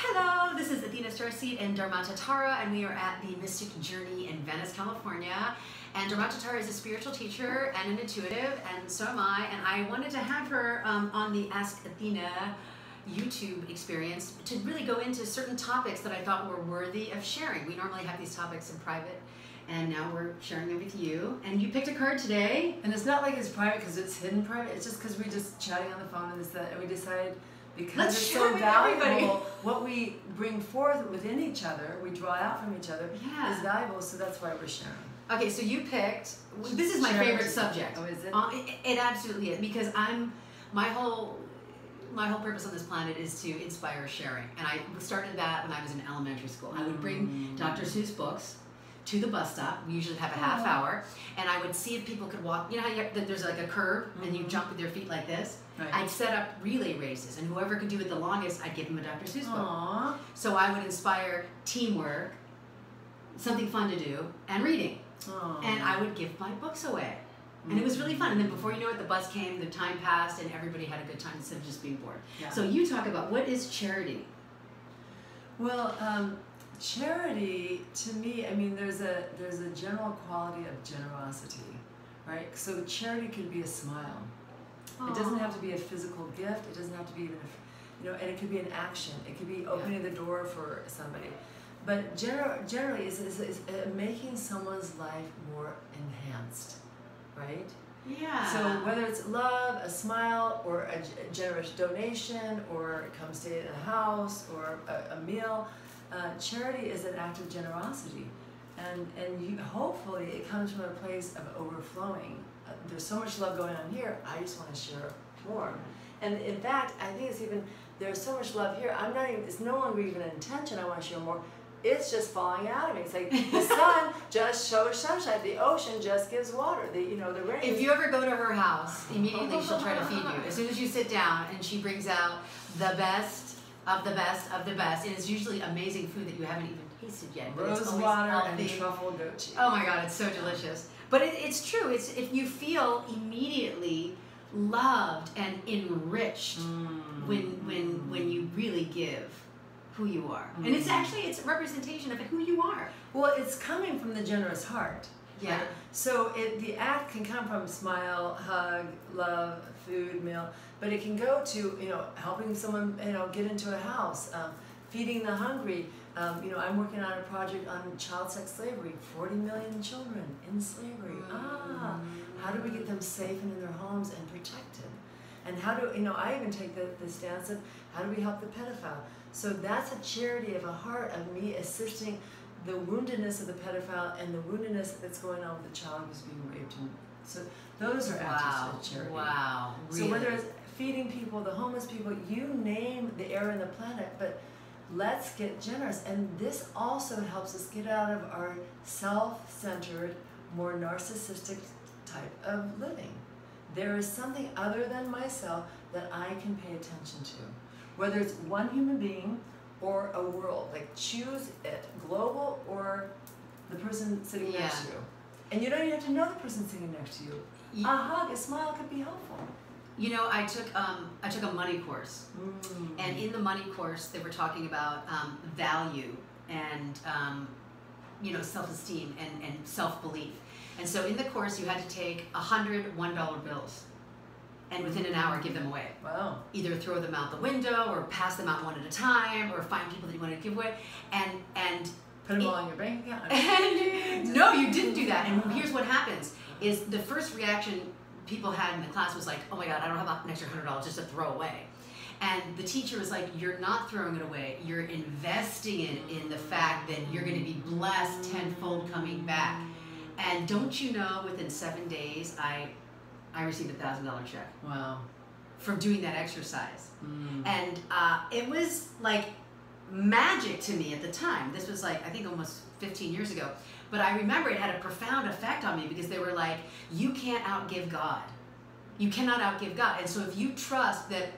Hello, this is Athena Starseed and Dharmata Tara, and we are at the Mystic Journey in Venice, California. And Dharmata Tara is a spiritual teacher and an intuitive, and so am I. And I wanted to have her on the Ask Athena YouTube experience to really go into certain topics that I thought were worthy of sharing. We normally have these topics in private, and now we're sharing them with you. And you picked a card today. And it's not like it's private because it's hidden private. It's just because we're just chatting on the phone and this, that, and we decided because it's so valuable, what we bring forth within each other, we draw out from each other, is valuable. So that's why we're sharing. Okay, so you picked. This is my favorite subject. Oh, is it? It absolutely is, because my whole purpose on this planet is to inspire sharing, and I started that when I was in elementary school. I would bring Dr. Seuss books to the bus stop. We usually have a half hour, and I would see if people could walk. You know how there's like a curb, and you jump with your feet like this? Right. I'd set up relay races, and whoever could do it the longest, I'd give them a Dr. Seuss book. So I would inspire teamwork, something fun to do, and reading. And I would give my books away. And it was really fun. And then before you know it, the bus came, the time passed, and everybody had a good time instead of just being bored. Yeah. So you talk about, what is charity? Well, charity, to me, I mean, there's a general quality of generosity, right? So charity could be a smile. It doesn't have to be a physical gift. It doesn't have to be even, and it could be an action. It could be opening the door for somebody. But generally, it's making someone's life more enhanced, right? Yeah. So whether it's love, a smile, or a generous donation, or come stay in a house, or a meal, charity is an act of generosity, and hopefully it comes from a place of overflowing. There's so much love going on here. I just want to share more. And in fact, I think there's so much love here. It's no longer even an intention. I want to share more. It's just falling out of me. It's like the sun just shows sunshine. The ocean just gives water. The rain. If you ever go to her house, immediately she'll try to feed you. As soon as you sit down, and she brings out the best of the best of the best. It is usually amazing food that you haven't even tasted yet. Rose water and truffle goat cheese. Oh my God, it's so delicious. But it's true. It's if you feel immediately loved and enriched when you really give who you are. And it's a representation of who you are. Well, it's coming from the generous heart. Yeah. Right? So the act can come from smile, hug, love, food, meal, but it can go to helping someone get into a house, feeding the hungry. I'm working on a project on child sex slavery. 40 million children in slavery. How do we get them safe and in their homes and protected? And how do I even take the stance of how do we help the pedophile? So that's a charity of a heart of me assisting the woundedness of the pedophile and the woundedness that's going on with the child who's being raped. And so those are acts of charity. Wow. Really? So whether it's feeding people, the homeless people, you name the air and the planet, but let's get generous. And this also helps us get out of our self-centered, more narcissistic type of living. There is something other than myself that I can pay attention to. Whether it's one human being or a world, like choose it, global or the person sitting next to you. And you don't even have to know the person sitting next to you. A hug, a smile could be helpful. I took a money course, and in the money course they were talking about value and self-esteem and self-belief. And so in the course you had to take 100 $1 bills, and within an hour give them away. Wow. Either throw them out the window, or pass them out one at a time, or find people that you want to give away, and put them all in your bank account. And no, you didn't do that. And here's what happens: is the first reaction people had in the class was like, "Oh my God, I don't have an extra $100 just to throw away." And the teacher was like, "You're not throwing it away. You're investing it in the fact that you're going to be blessed tenfold coming back." And don't you know, within 7 days, I received a $1,000 check. Wow. From doing that exercise. And it was like magic to me at the time. This was like, I think almost 15 years ago. But I remember it had a profound effect on me, because they were like, you can't outgive God. You cannot outgive God. And so if you trust that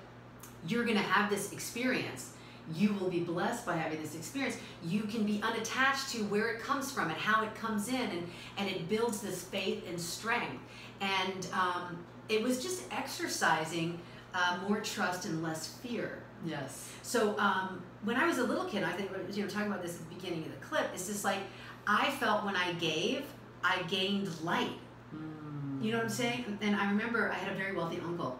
you're going to have this experience, you will be blessed by having this experience. You can be unattached to where it comes from and how it comes in, and it builds this faith and strength. And it was just exercising more trust and less fear. Yes. So when I was a little kid, I think, talking about this at the beginning of the clip, it's just like, I felt when I gave, I gained light. You know what I'm saying? And I remember I had a very wealthy uncle,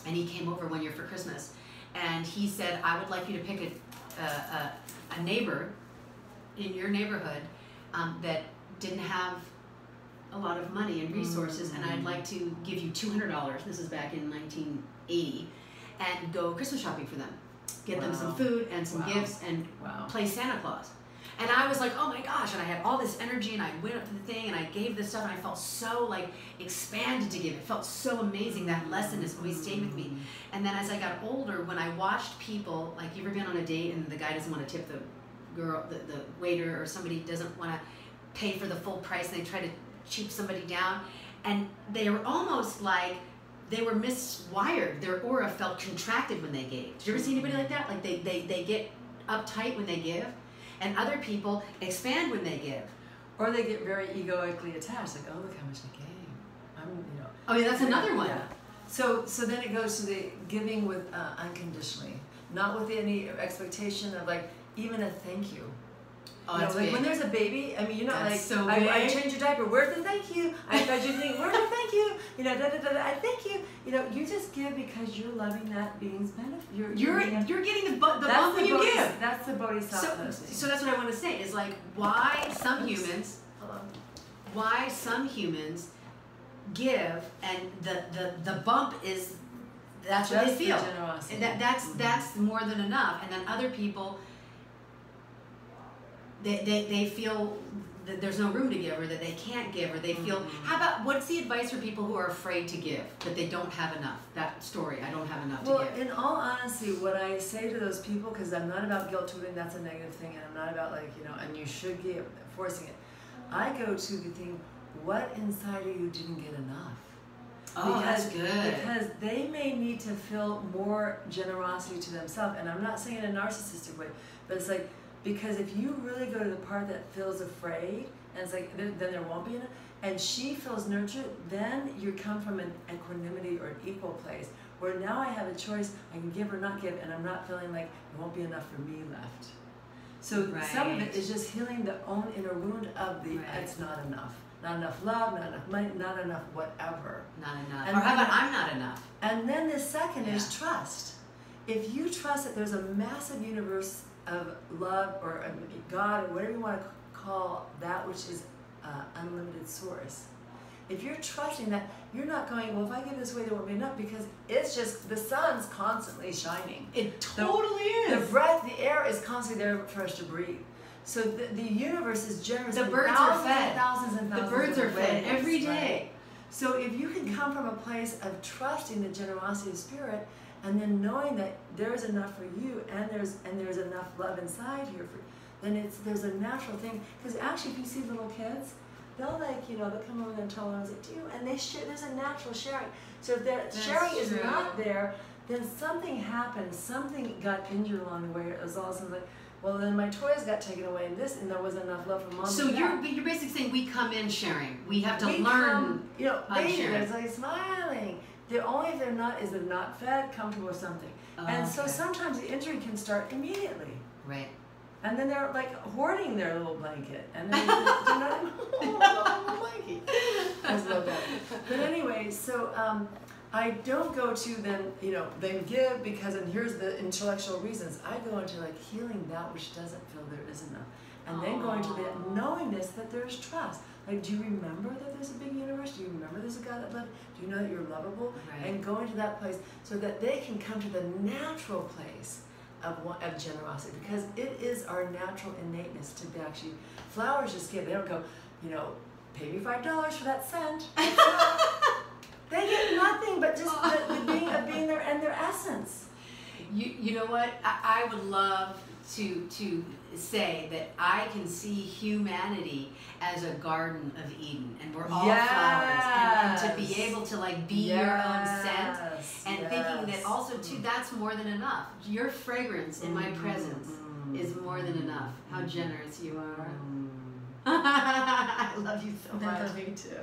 and he came over one year for Christmas, and he said, I would like you to pick a neighbor in your neighborhood that didn't have a lot of money and resources, and I'd like to give you $200, this is back in 1980, and go Christmas shopping for them. Get them some food and some gifts and play Santa Claus. And I was like, oh my gosh, and I had all this energy, and I went up to the thing, and I gave this stuff, and I felt so like expanded to give. It felt so amazing. That lesson has always stayed with me. And then as I got older, when I watched people, like, you ever been on a date and the guy doesn't want to tip the girl, the waiter, or somebody doesn't want to pay for the full price, and they try to cheap somebody down, and they were almost like they were miswired. Their aura felt contracted when they gave. Did you ever see anybody like that? Like they get uptight when they give, and other people expand when they give. Or they get very egoically attached, like, oh, look how much I gave. Oh yeah, that's another one. Yeah. So then it goes to the giving with unconditionally, not with any expectation of like even a thank you. Oh, that's like big. When there's a baby, I mean, That's like, so I change your diaper, where's the thank you? I bet you think, where's the thank you? I thank you. You just give because you're loving that being's benefit. You're getting the bump when you give. That's the bodhisattva. So that's what I want to say, is like, why some humans give, and the bump is, that's what they feel. And that's more than enough. And then other people, they feel that there's no room to give, or that they can't give, or they feel, what's the advice for people who are afraid to give, that they don't have enough? That story, I don't have enough to give. Well, in all honesty, what I say to those people, because I'm not about guilt tripping, that's a negative thing, and I'm not about like, and you should give, forcing it. I go to the thing, what inside of you didn't get enough? Oh, that's good. Because they may need to feel more generosity to themselves, and I'm not saying in a narcissistic way, but it's like, because if you really go to the part that feels afraid, and it's like, then there won't be enough, and she feels nurtured, then you come from an equanimity or an equal place, where now I have a choice, I can give or not give, and I'm not feeling like there won't be enough for me left. So some of it is just healing the own inner wound of the, it's not enough. Not enough love, not enough money, not enough whatever. Not enough. And or how about I'm not enough? And then the second is trust. If you trust that there's a massive universe of love, or God, or whatever you want to call that which is unlimited source, if you're trusting that, you're not going, well, if I give this away, there won't be enough, because it's just, the sun's constantly shining. It totally is. The breath, the air is constantly there for us to breathe. So the universe is generous. The birds are fed. Thousands and thousands. The birds are fed every day. Right? So if you can come from a place of trusting the generosity of spirit, and then knowing that there is enough for you, and there's enough love inside here for, then there's a natural thing. Because actually, if you see little kids, they'll they'll come over and tell them, like, do you? And they share. There's a natural sharing. So if that sharing is not there, then something happened. Something got injured along the way. It was all something like, well, then my toys got taken away, and there wasn't enough love for mom. So you're basically saying we come in sharing. We have to learn. It's like smiling. They're only if they're not fed, comfortable with something. And so sometimes the injury can start immediately. Right. And then they're like hoarding their little blanket, and then they're not little blanket. That's a little bad. But anyway, so I don't go to then give because, and here's the intellectual reasons. I go into like healing that which doesn't feel there is enough, and then going to the knowingness that there's trust. Like, do you remember that there's a big universe? Do you remember there's a God that loves? Do you know that you're lovable? Right. And going to that place so that they can come to the natural place of generosity, because it is our natural innateness to be actually. Flowers just give. They don't go, pay me $5 for that scent. They get nothing but just the being of being there and their essence. You know what? I would love to say that I can see humanity as a garden of Eden, and we're all flowers, and to be able to like be your own scent, and thinking that also too, that's more than enough. Your fragrance in my presence is more than enough. How generous you are. I love you so much. I love you too.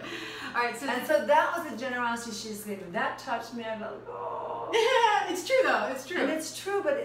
All right, so that was the generosity she's giving. That touched me. I was like, oh. know. It's true though. It's true. And it's true, but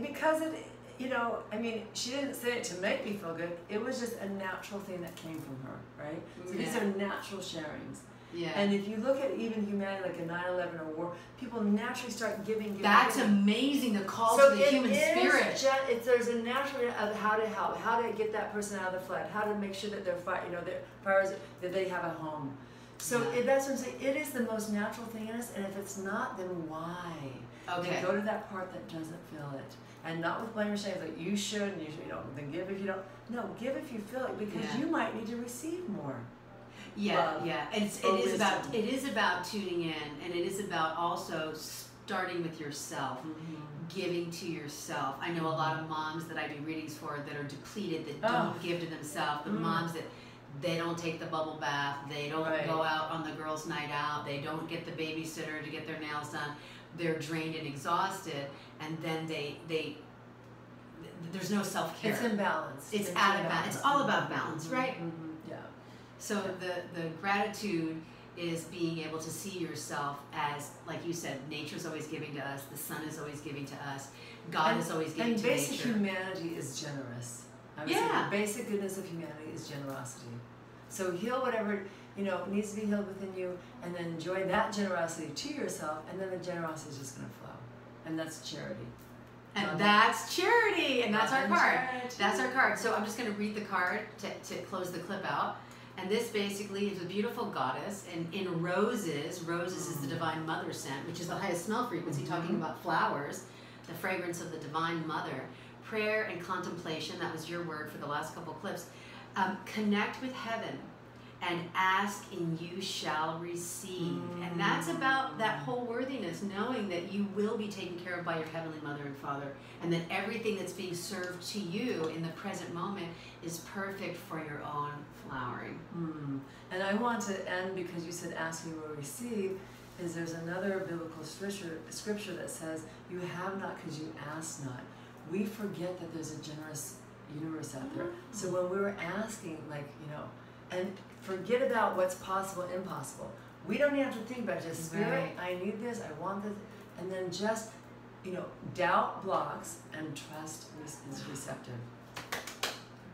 because it, you know, I mean, she didn't say it to make me feel good. It was just a natural thing that came from her, right? So these are natural sharings. Yeah. And if you look at even humanity, like a 9/11 or war, people naturally start giving. That's amazing. The call to the human spirit. There's a natural of how to help, how to get that person out of the flood, how to make sure that their fires, that they have a home. So that's what I'm saying. It is the most natural thing in us, and if it's not, then why? Okay. Then go to that part that doesn't feel it, and not with blame or shame. Like you should, and you should, you know. Then give if you don't. No, give if you feel it, because you might need to receive more. Yeah, yeah. It is about tuning in, and it is about also starting with yourself, giving to yourself. I know a lot of moms that I do readings for that are depleted, that don't give to themselves, the moms that they don't take the bubble bath, they don't go out on the girls' night out, they don't get the babysitter to get their nails done. They're drained and exhausted, and then there's no self-care. It's imbalance. It's out of balance. It's all about balance, right? Yeah. So the gratitude is being able to see yourself as, like you said, nature's always giving to us, the sun is always giving to us, God is always giving to nature. And basic humanity is generous. I would say the basic goodness of humanity is generosity. So heal whatever needs to be healed within you, and then enjoy that generosity to yourself, and then the generosity is just going to flow. And that's charity. And that's charity, and that's our card. That's our card. So I'm just going to read the card to close the clip out. And this basically is a beautiful goddess, and in roses is the Divine Mother scent, which is the highest smell frequency, talking about flowers, the fragrance of the Divine Mother. Prayer and contemplation, that was your word for the last couple clips. Connect with heaven and ask and you shall receive. And that's about that whole worthiness, knowing that you will be taken care of by your Heavenly Mother and Father, and that everything that's being served to you in the present moment is perfect for your own flowering. And I want to end, because you said ask and you will receive, is there's another biblical scripture that says, you have not because you ask not. We forget that there's a generous universe out there. So when we were asking, and forget about what's possible, impossible. We don't even have to think about it. Just Spirit, I need this, I want this, and then just, doubt blocks and trust is receptive.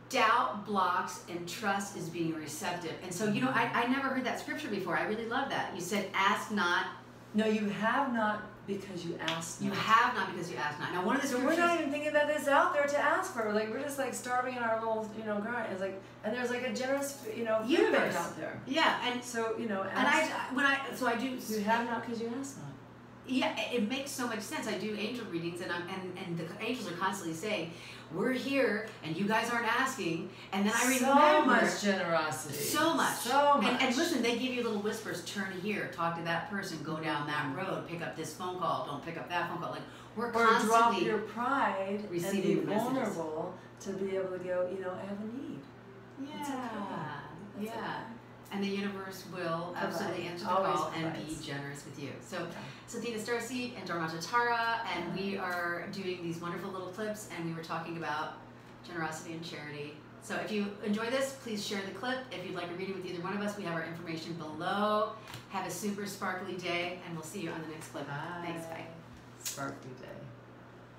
Doubt blocks and trust is being receptive. And so, I never heard that scripture before. I really love that. You said, ask not. No, you have not because you ask not. You have not because you ask not. Now, one of the scriptures... So we're not even thinking that it's out there to ask for. We're just starving in our little, garden. It's and there's a generous, universe out there. Yeah, and so, ask, so I do... You have not because you ask not. Yeah, it makes so much sense. I do angel readings, and the angels are constantly saying, we're here, and you guys aren't asking. And then I remember... So much generosity. So much. So much. And listen, they give you little whispers, turn here, talk to that person, go down that road, pick up this phone call, don't pick up that phone call. We're constantly... Or drop your pride and be vulnerable messages. To be able to go, I have a need. Yeah. It's okay. That's okay. And the universe will absolutely answer the call and be generous with you. So, Athena Starseed and Dharmata Tara, and we are doing these wonderful little clips, and we were talking about generosity and charity. So if you enjoy this, please share the clip. If you'd like a reading with either one of us, we have our information below. Have a super sparkly day, and we'll see you on the next clip. Bye. Thanks, bye. Sparkly day.